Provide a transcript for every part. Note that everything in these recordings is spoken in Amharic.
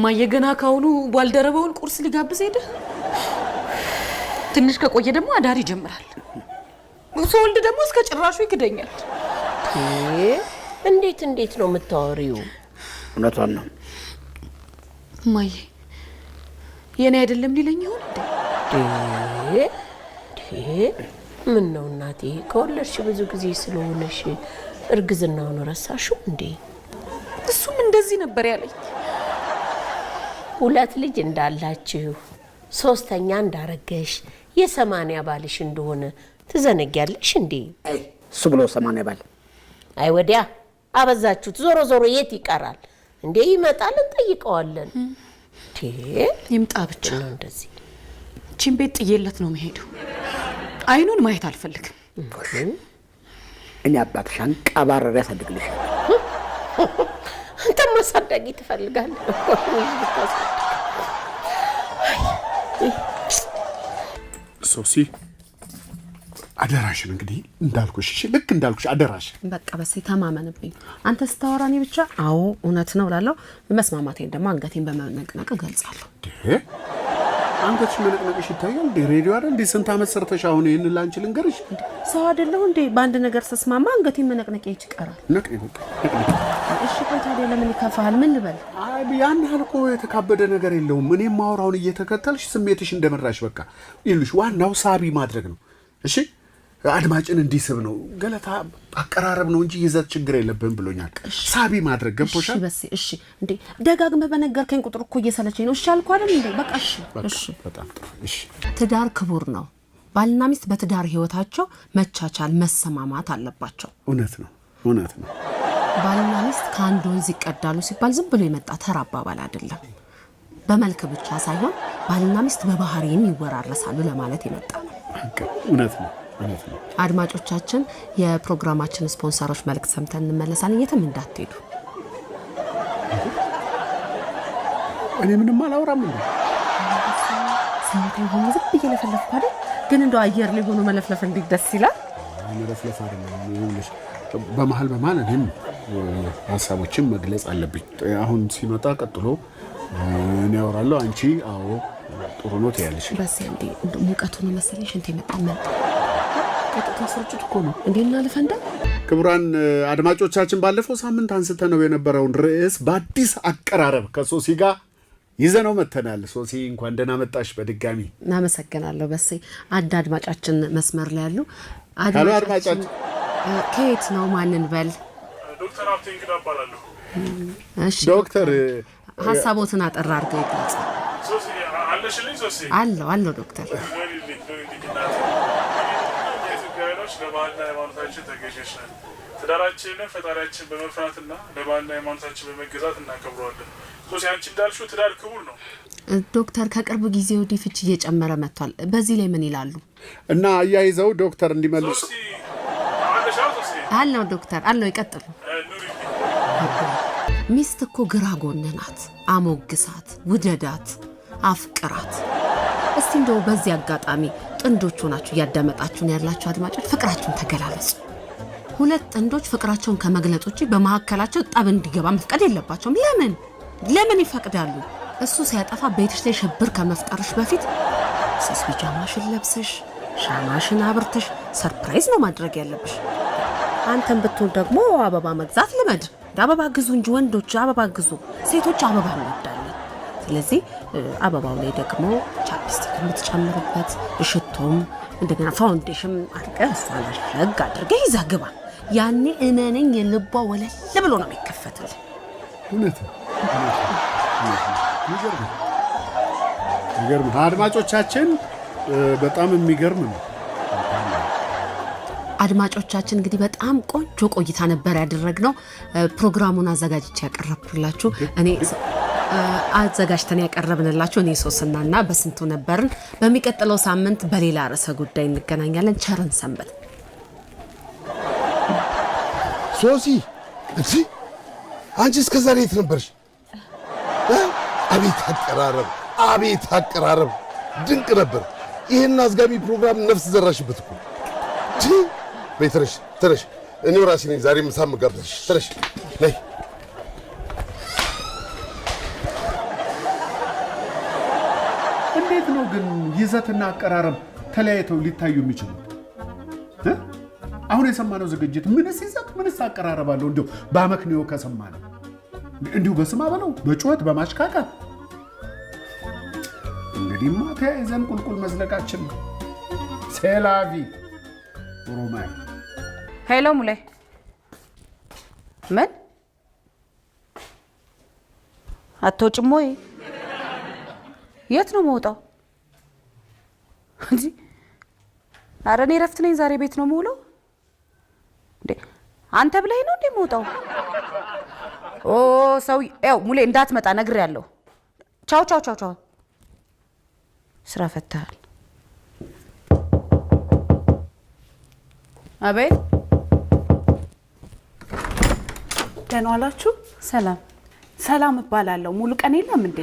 የማየገና ካውኑ ባልደረበውን ቁርስ ሊጋብዝ ሄደ። ትንሽ ከቆየ ደግሞ አዳር ይጀምራል። ወልድ ደግሞ እስከ ጭራሹ ይክደኛል። እንዴት ነው የምታወሪው? እውነቷን ነው ማየ። የኔ አይደለም ሊለኝ ይሆን ምን ነው እናቴ? ከወለድሽ ብዙ ጊዜ ስለሆነሽ እርግዝናውን ረሳሽው እንዴ? እሱም እንደዚህ ነበር ያለኝ። 2 ልጅ እንዳላችሁ 3ኛ እንዳረገሽ የ80 ባልሽ እንደሆነ ትዘነጊያለሽ እንዴ? እሱ ብሎ 80 ባል አይ ወዲያ አበዛችሁት። ዞሮ የት ይቀራል እንዴ? ይመጣል እንጠይቀዋለን። ይምጣ ብቻ ነው እንደዚህ። እቺን ቤት ጥዬለት ነው መሄዱ። አይኑን ማየት አልፈልግም። እኔ አባትሻን ቀባረር ያሳድግልሽ። አንተ ማሳደጊ ትፈልጋለህ? ሶሲ አደራሽን እንግዲህ እንዳልኩሽ እሺ፣ ልክ እንዳልኩሽ አደራሽ። በቃ በስ ተማመንብኝ። አንተ ስታወራኒ ብቻ አዎ እውነት ነው እላለሁ። መስማማቴን ደግሞ አንገቴን በመነቅነቅ ገልጻለሁ። አንገትሽ መነቅነቅሽ ይታያል እንዴ? ሬዲዮ አይደል እንዴ? ስንት ዓመት ሰርተሽ አሁን ይሄን ላንቺ ልንገርሽ? ሰው አይደለሁ እንዴ? በአንድ ነገር ተስማማ አንገቴን መነቅነቅ ይችላል። ነቅነቅ። እሺ ቆይ ታዲያ ለምን ይከፋል? ምን ልበል? አይ ያን ያህል እኮ የተካበደ ነገር የለውም። እኔም ማውራውን እየተከተልሽ ስሜትሽ እንደመራሽ በቃ ይሉሽ። ዋናው ሳቢ ማድረግ ነው። እሺ አድማጭን እንዲስብ ነው። ገለታ አቀራረብ ነው እንጂ ይዘት ችግር የለብህም ብሎኛል። ሳቢ ማድረግ ገብቶሻል? እሺ በስ እሺ። እንዴ ደጋግመህ በነገርከኝ ቁጥር እኮ እየሰለቸኝ ነው። እሺ አልኩ አይደል እንዴ? በቃ እሺ። በጣም ጥሩ። እሺ ትዳር ክቡር ነው። ባልና ሚስት በትዳር ህይወታቸው መቻቻል፣ መሰማማት አለባቸው። እውነት ነው። ባልና ሚስት ከአንድ ወንዝ ይቀዳሉ ሲባል ዝም ብሎ የመጣ ተራ አባባል አይደለም። በመልክ ብቻ ሳይሆን ባልና ሚስት በባህሪም ይወራረሳሉ ለማለት የመጣ ነው። እውነት ነው። አድማጮቻችን የፕሮግራማችን ስፖንሰሮች መልእክት ሰምተን እንመለሳለን። የትም እንዳትሄዱ። እኔ ምንም አላወራም እንዴ? ሰምተን ሆነ ዝም እየለፈለፍኩ አይደል? ግን እንደው አየር ላይ ሆኖ መለፍለፍ እንዴት ደስ ይላል። መለፍለፍ አይደለም ይኸውልሽ፣ በመሀል እኔም ሀሳቦችን መግለጽ አለብኝ። አሁን ሲመጣ ቀጥሎ እኔ አወራለሁ፣ አንቺ አዎ ጥሩ ነው ትያለሽ። በስ እንዴ ሙቀቱ ነው መሰለኝ ሽንት ይመጣል። ቀጥታ ስርጭት እኮ ነው እንዴና ለፈንዳ። ክቡራን አድማጮቻችን ባለፈው ሳምንት አንስተነው የነበረውን ርዕስ በአዲስ አቀራረብ ከሶሲ ጋር ይዘነው መተናል። ሶሲ እንኳን ደህና መጣሽ በድጋሚ። እናመሰግናለሁ በስ። አድማጫችን መስመር ላይ ያሉ አድማጫችን ከየት ነው? ማንን በል? ዶክተር ሀብቴ እንግዳ እባላለሁ። እሺ ዶክተር ሀሳቦትን አጠራ አድርገው ይገልጹ። ሶሲ አለሽልኝ? ሶሲ አለው ዶክተር ለባህልና ሃይማኖታችን ተገዥ ነን። ትዳራችንን ፈጣሪያችን በመፍራትና ለባህልና ሃይማኖታችን በመገዛት እናከብረዋለን። ሶሲ አንቺ እንዳልሽው ትዳር ክቡር ነው። ዶክተር ከቅርብ ጊዜ ወዲህ ፍቺ እየጨመረ መጥቷል። በዚህ ላይ ምን ይላሉ? እና አያይዘው ዶክተር እንዲመልሱ አለው ዶክተር አለው ይቀጥሉ። ሚስት እኮ ግራ ጎን ናት። አሞግሳት፣ ውደዳት፣ አፍቅራት። እስቲ እንደው በዚህ አጋጣሚ ጥንዶች ሆናችሁ እያዳመጣችሁ ነው ያላችሁ አድማጮች ፍቅራችሁን ተገላለጹ። 2 ጥንዶች ፍቅራቸውን ከመግለጽ ውጪ በመሐከላቸው ጠብ እንዲገባ መፍቀድ የለባቸውም። ለምን ይፈቅዳሉ? እሱ ሲያጠፋ ቤትሽ ላይ ሽብር ከመፍጠርሽ በፊት ስስ ቢጃማሽን ለብሰሽ ሻማሽን አብርተሽ ሰርፕራይዝ ነው ማድረግ ያለብሽ። አንተም ብትሆን ደግሞ አበባ መግዛት ልመድ። አበባ ግዙ እንጂ ወንዶች አበባ ግዙ፣ ሴቶች አበባ እንወዳለን። ስለዚህ አበባው ላይ ደግሞ ቻፕስቲክ የምትጨምርበት ሽቶም እንደገና ፋውንዴሽን አድርገህ እሷን አሸግ አድርገህ ይዘህ ግባ። ያኔ እመነኝ የልቧ ወለል ብሎ ነው የሚከፈትልህ። እውነት የሚገርም አድማጮቻችን፣ በጣም የሚገርም ነው። አድማጮቻችን እንግዲህ በጣም ቆንጆ ቆይታ ነበር ያደረግነው። ፕሮግራሙን አዘጋጅቼ ያቀረብኩላችሁ እኔ አዘጋጅተን ያቀረብንላችሁ እኔ ሶስናና በስንቱ ነበርን። በሚቀጥለው ሳምንት በሌላ ርዕሰ ጉዳይ እንገናኛለን። ቸርን ሰንበት። ሶሲ እሺ፣ አንቺ እስከ ዛሬ የት ነበርሽ? አቤት አቀራረብ ድንቅ ነበር። ይሄን አዝጋሚ ፕሮግራም ነፍስ ዘራሽበት እኮ። ተረሽ እኔው ራሴ ነኝ ዛሬ ምሳም ጋብዘሽ። ተረሽ ነይ እንዴት ነው ግን ይዘትና አቀራረብ ተለያይተው ሊታዩ የሚችሉት? አሁን የሰማነው ዝግጅት ምንስ ይዘት ምንስ አቀራረብ አለው? እንዲሁ በአመክንዮ ከሰማነው እንዲሁ በስማ በለው በጩኸት በማሽካካት እንግዲህማ ተያይዘን ቁልቁል መዝለቃችን ነው። ሴላቪ ሮማይ ሄሎ ሙሌ፣ ምን አትወጭም ወይ? የት ነው የምወጣው? እንጂ ኧረ እኔ እረፍት ነኝ ዛሬ ቤት ነው የምውለው። እንዴ አንተ ብለኸኝ ነው እንዴ የምወጣው? ኦ ሰው ያው ሙሌ እንዳትመጣ ነግሬያለሁ። ቻው ቻው ቻው ቻው። ስራ ፈታሃል። አቤት። ደህና ዋላችሁ? ሰላም ሰላም እባላለሁ። ሙሉ ቀን የለም እንዴ?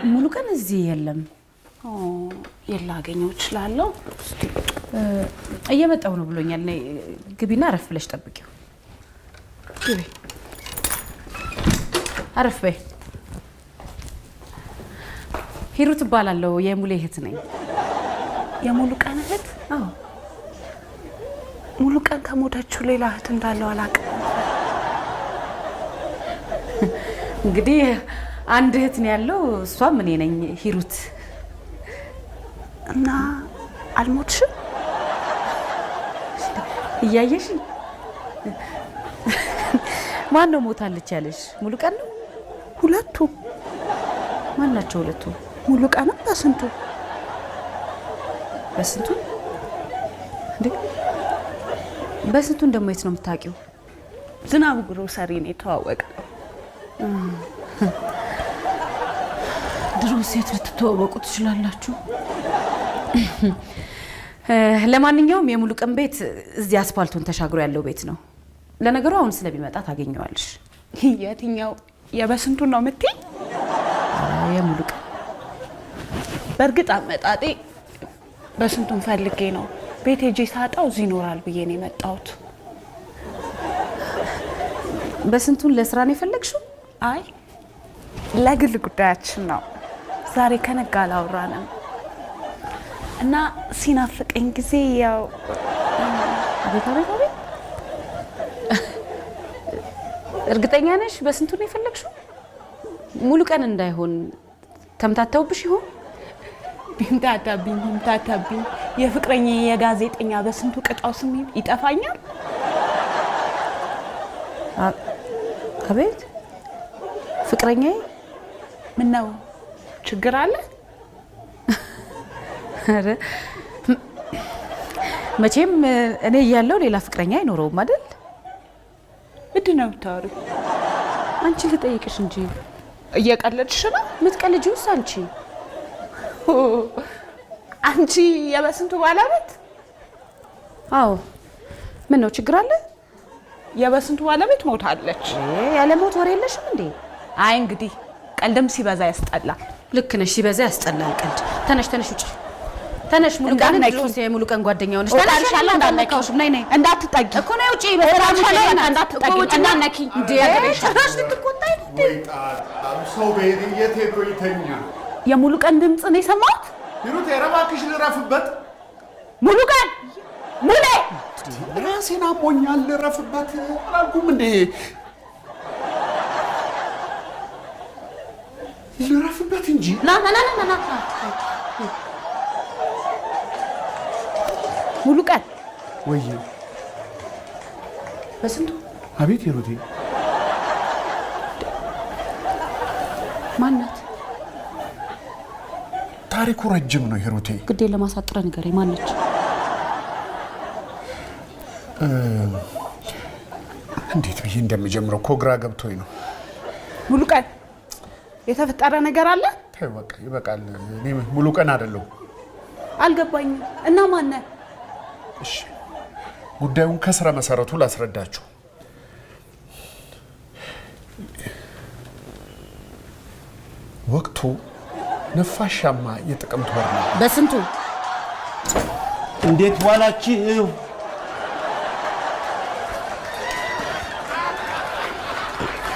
ሙሉ ቀን እዚህ የለም። የላ አገኘው እችላለሁ። እየመጣሁ ነው ብሎኛል። ነይ ግቢና አረፍ ብለሽ ጠብቂው። ግቢ አረፍ በይ። ሂሩት እባላለሁ። የሙሌ እህት ነኝ። የሙሉ ቀን እህት? አዎ። ሙሉ ቀን ከሞተችው ሌላ እህት እንዳለው አላውቅም። እንግዲህ አንድ እህት ነው ያለው፣ እሷም እኔ ነኝ ሂሩት። እና አልሞትሽም? እያየሽ ማን ነው ሞታለች ያለሽ? ሙሉ ቀን ነው? ሁለቱ። ማን ናቸው ሁለቱ? ሙሉ ቀንም በስንቱ። በስንቱ እንዴ? በስንቱን ደግሞ የት ነው የምታውቂው? ዝናቡ ግሮሰሪ ነው የተዋወቅነው። ድሮ ሴት ልትተዋወቁ ትችላላችሁ። ለማንኛውም የሙሉ ቀን ቤት እዚህ አስፓልቱን ተሻግሮ ያለው ቤት ነው። ለነገሩ አሁን ስለሚመጣ ታገኘዋለሽ። የትኛው? የበስንቱን ነው የምትይኝ? የሙሉ ቀን። በእርግጥ አመጣጤ በስንቱን ፈልጌ ነው። ቤት ሄጄ ሳጣው እዚህ ይኖራል ብዬ ነው የመጣሁት። በስንቱን ለስራ ነው የፈለግሽው? አይ ለግል ጉዳያችን ነው። ዛሬ ከነጋ አላወራንም እና ሲናፍቀኝ ጊዜ ያው አቤት አቤት አቤት። እርግጠኛ ነሽ በስንቱ ነው የፈለግሽው? ሙሉ ቀን እንዳይሆን ተምታተውብሽ ይሆን? ቢምታታብኝ የፍቅረኛ የጋዜጠኛ በስንቱ ቅጣው ስም ይጠፋኛል። አቤት ፍቅረኛዬ፣ ምን ነው ችግር አለ? አረ መቼም እኔ እያለሁ ሌላ ፍቅረኛ አይኖረውም አይደል? ምንድን ነው የምታወሪው? አንቺ ልጠይቅሽ እንጂ። እየቀለድሽ ነው? የምትቀልጂውስ አንቺ። አንቺ የበስንቱ ባለቤት? አዎ። ምን ነው ችግር አለ? የበስንቱ ባለቤት ሞታለች። ያለ ሞት ወሬ የለሽም እንዴ? አይ እንግዲህ ቀልድም ሲበዛ ያስጠላል። ልክ ነሽ፣ ሲበዛ ያስጠላል ቀልድ። ተነሽ ተነሽ፣ ውጪ ተነሽ። ሙሉ ቀን ድሮስ የሙሉ ቀን ጓደኛው ነሽ። ተነሽ አለ እንዳትነካውሽ። ነይ ነይ፣ እንዳትጠጊ እኮ ነው። ውጪ በሰላም ሻለና እንዳትጠጊ፣ እንዳትነኪ። እንዴ ተነሽ፣ ልትቆጣይ ነው። ሰው ቤት የት ሄዶ ይተኛ? የሙሉ ቀን ድምፅ ነው የሰማሁት። ሂሩት እባክሽ ልረፍበት። ሙሉ ቀን ሙሌ፣ ራሴን አሞኛል ልረፍበት አላልኩም እንዴ? ልረፍበት እንጂ። ና ና ና ና ና። ሙሉ ቀን ወይ በስንቱ? አቤት ሂሩቴ። ማናት? ታሪኩ ረጅም ነው ሂሩቴ። ግዴ ለማሳጥረ ነገር ማነች? እንዴት ብዬ እንደምጀምረው እኮ ግራ ገብቶኝ ነው። ሙሉ ቀን የተፈጠረ ነገር አለ? ተይ በቃ ይበቃል። እኔ ሙሉ ቀን አይደለሁም። አልገባኝም። እና ማነ? እሺ ጉዳዩን ከስረ መሰረቱ ላስረዳችሁ። ወቅቱ ነፋሻማ የጥቅምት ወር ነው። በስንቱ? እንዴት ዋላችሁ?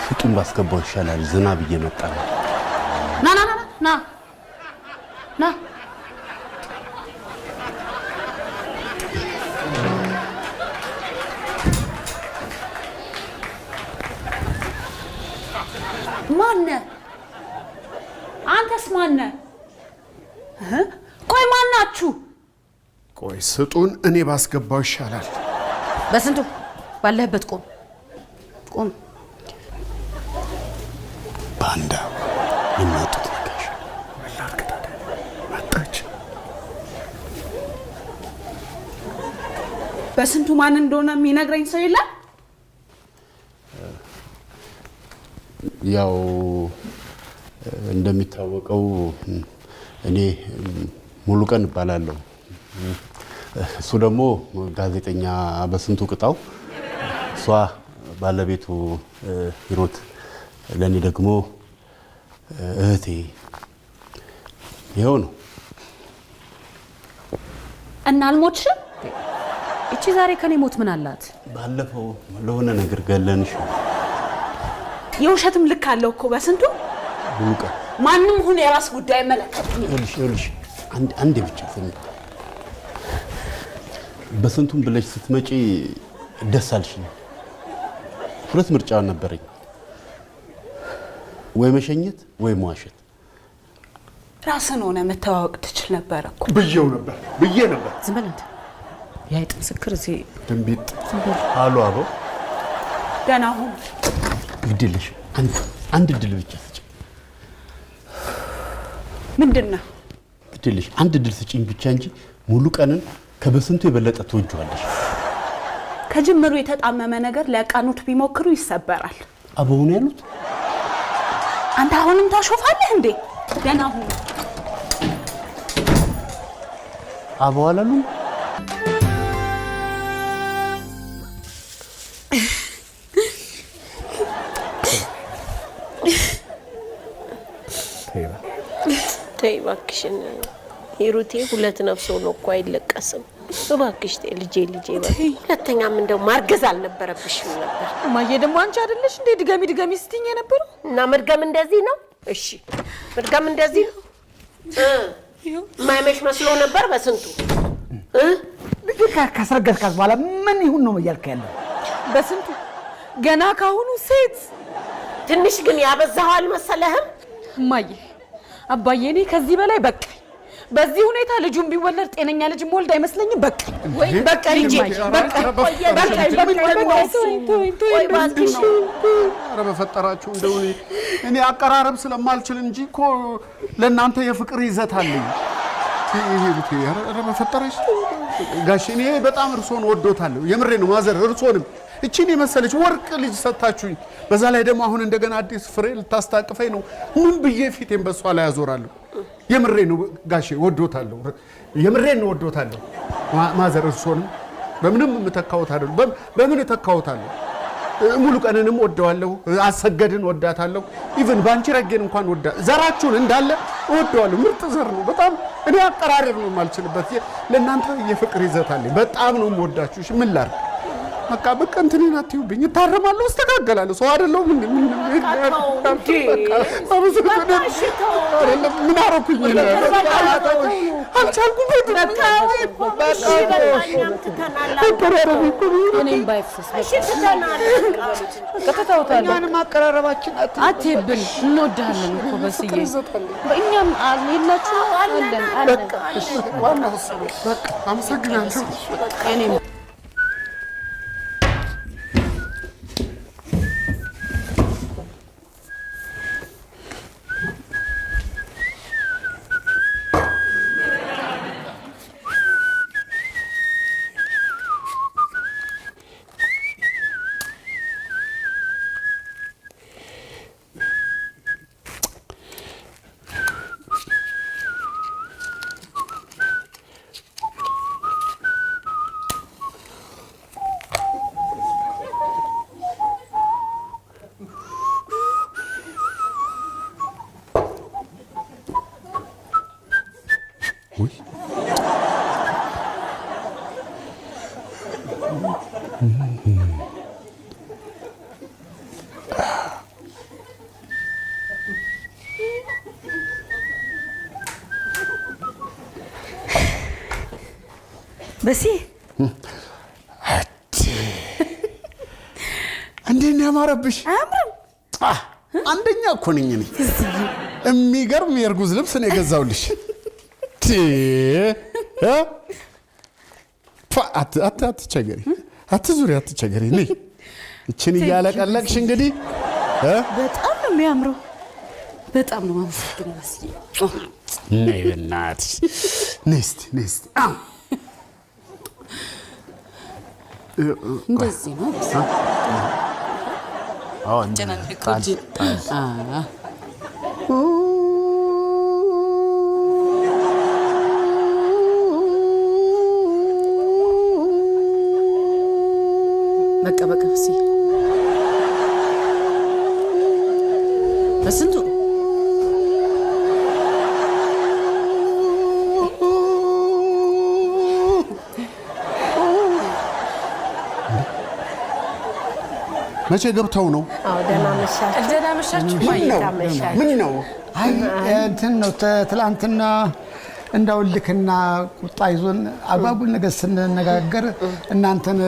ፍጡን ባስገባው ይሻላል። ዝናብ እየመጣ ነው። ና ና ና ና ና ማነ? አንተስ ማነ? ቆይ ማናችሁ? ቆይ ስጡን፣ እኔ ባስገባው ይሻላል። በስንቱ ባለህበት ቆም ቆም። ባንዳ የማጡት ነጋሽ መላርክታ መጣች። በስንቱ ማን እንደሆነ የሚነግረኝ ሰው የለም? ያው እንደሚታወቀው እኔ ሙሉቀን እባላለሁ። እሱ ደግሞ ጋዜጠኛ በስንቱ ቅጣው፣ እሷ ባለቤቱ ሂሩት፣ ለኔ ደግሞ እህቴ። ይኸው ነው። እና አልሞትሽም? እቺ ዛሬ ከኔ ሞት ምን አላት? ባለፈው ለሆነ ነገር ገለንሽ። የውሸትም ልክ አለው እኮ በስንቱ። ሙሉቀን ማንም ሁን የራስ ጉዳይ መለከተኝ። ይኸውልሽ አንዴ ብቻ ስሚ። በስንቱም ብለሽ ስትመጪ ደስ አልሽኝ። ሁለት ምርጫ ነበረኝ፣ ወይ መሸኘት ወይ መዋሸት። ራስን ሆነ መተዋወቅ ትችል ነበር እኮ። ብዬ ነበር። ዝም በል አንተ። የአይጥ ምስክር እዚህ ድንቢጥ አሉ አበው። ደህና ሁን። ግድልሽ አንድ እድል ብቻ ስጪኝ። ምንድን ነው? ግድልሽ አንድ እድል ስጪኝ ብቻ እንጂ ሙሉቀንን ከበስንቱ የበለጠ ትወጂዋለሽ። ከጅምሩ የተጣመመ ነገር ሊያቃኑት ቢሞክሩ ይሰበራል። አበው ነው ያሉት። አንተ አሁንም ታሾፋለህ እንዴ? ደህና ሁን። አበው አላሉም። ተይ እባክሽን ሂሩቴ፣ ሁለት ነፍስ ሆኖ እኮ አይለቀስም። እባክሽ ተይ ልጄ። ሁለተኛም እንደው ማርገዝ አልነበረብሽም ነበር። እማዬ ደግሞ አንቺ አይደለሽ እንዴ ድገሚ ስትይኝ የነበረው? እና መድገም እንደዚህ ነው? እሺ መድገም እንደዚህ ነው? ማይመሽ መስሎ ነበር በስንቱ። ልጅ ካስረገዝካት በኋላ ምን ይሁን ነው እያልክ ያለው? በስንቱ ገና ካሁኑ ሴት። ትንሽ ግን ያበዛው አልመሰለህም? እማዬ አባዬ፣ እኔ ከዚህ በላይ በቃኝ። በዚህ ሁኔታ ልጁን ቢወለድ ጤነኛ ልጅ ሞልድ አይመስለኝም። በቃኝ በቃኝ ልጄ በቃኝ። ኧረ በፈጠራችሁ እንደው እኔ አቀራረብ ስለማልችል እንጂ እኮ ለእናንተ የፍቅር ይዘት አለኝ። ኧረ በፈጠረሽ ጋሽ፣ እኔ በጣም እርሶን ወዶታለሁ። የምሬ ነው ማዘር። እርሶንም እቺን የመሰለች ወርቅ ልጅ ሰጣችሁኝ። በዛ ላይ ደግሞ አሁን እንደገና አዲስ ፍሬ ልታስታቅፈኝ ነው። ምን ብዬ ፊቴን በሷ ላይ ያዞራለሁ? የምሬ ነው ጋሼ፣ ወዶታለሁ። የምሬ ነው ወዶታለሁ ማዘር። እርሶንም በምንም የምተካውት አይደለም። በምን እተካውታለሁ? ሙሉቀንንም ወደዋለሁ፣ አሰገድን ወዳታለሁ። ኢቭን ባንቺ ረጌን እንኳን ዘራችሁን እንዳለ ወደዋለሁ። ምርጥ ዘር ነው በጣም። እኔ አቀራረብ ነው የማልችልበት። ለእናንተ የፍቅር ይዘት አለኝ። በጣም ነው የምወዳችሁ። እሺ ምን ላድርግ? በቃ እንትኔን አትዩብኝ። እታረማለሁ፣ እስተካከላለሁ። ሰው አይደለሁ። ምን አደረኩኝ? አልቻልኩም። እኔም ባይፍስ እኛንም አቀራረባችን አትሄብን። እንወድሃለን እኮ በስዬ። እኛም የላችሁ አለን። ዋናው እሱ ነው። በቃ አመሰግናለሁ። በሲ እንዴት ነው ያማረብሽ? አያምርም? አንደኛ እኮ ነኝ እኔ። የሚገርም የእርጉዝ ልብስ ነው የገዛውልሽ። አትቸገሪ፣ አትዙሪ፣ አትቸገሪ። ነይ እችን እያለቀለቅሽ እንግዲህ በጣም ነው የሚያምረው። በጣም ነው የማመሰግነው መስዬ። ነይ በእናትሽ ነይ እስኪ፣ ነይ እስኪ። እንደዚህ ነው በቃ በቃ መስዬ በስንቱ መቼ ገብተው ነው? ደህና መሻችሁ። ምን ነው? አይ እንትን ነው ትላንትና እንዳውልክና ቁጣ ይዞን አጓጉል ነገር ስንነጋገር እናንተን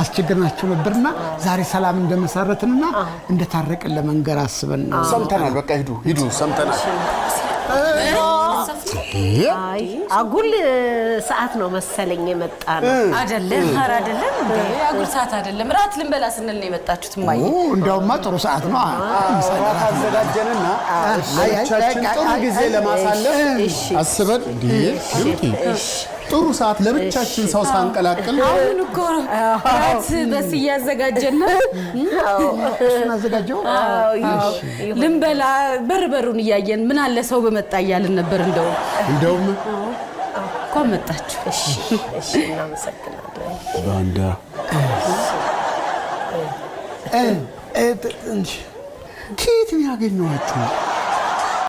አስቸግረናችሁ ነበርና ዛሬ ሰላም እንደመሰረትንና እንደታረቅን ለመንገር አስበን ነው። ሰምተናል። በቃ ሂዱ፣ ሰምተናል። አይ አጉል ሰዓት ነው መሰለኝ የመጣ ነው። አይደለም፣ ኧረ አይደለም እንዴ! አጉል ሰዓት አይደለም። ራት ልንበላ ስንል ነው የመጣችሁት። ማየ እንደውማ ጥሩ ሰዓት ነው። አዘጋጀንና ለብቻችን ጥሩ ጊዜ ለማሳለፍ አስበን ጥሩ ሰዓት ለብቻችን ሰው ሳንቀላቅል አሁን እኮ ራት በስ እያዘጋጀን ነው። አዘጋጀው ልንበላ በርበሩን እያየን ምን አለ ሰው በመጣ እያልን ነበር። እንደውም እኮ መጣችሁ። እሺ እናመሰግናለን። ባንዳ ከየት ነው ያገኘኋችሁ?